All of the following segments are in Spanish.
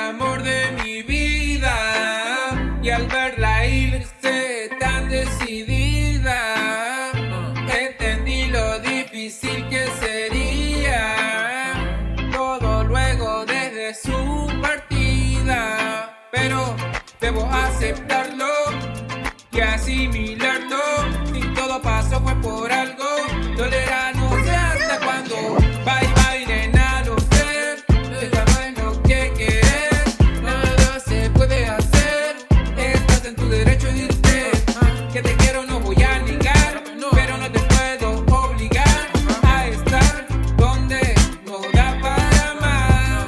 amor de mi vida, y al verla irse tan decidida, entendí lo difícil que sería todo luego desde su partida. Pero debo aceptarlo y asimilarlo, si todo pasó fue por algo. Dolerá no sé hasta cuándo. Bye bye nena, lo sé, esta no es lo que quieres, nada se puede hacer, estás en tu derecho de irte. Que te quiero no voy a negar, pero no te puedo obligar a estar donde no da para más.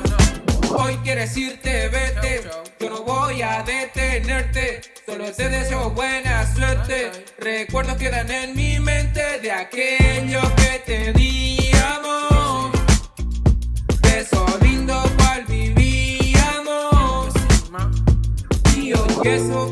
Hoy quieres irte, vete, yo no voy a detenerte, solo te deseo buena suerte. Recuerdos quedan en mi mente de aquello que te di amor, de eso lindo cual vivíamos, y hoy eso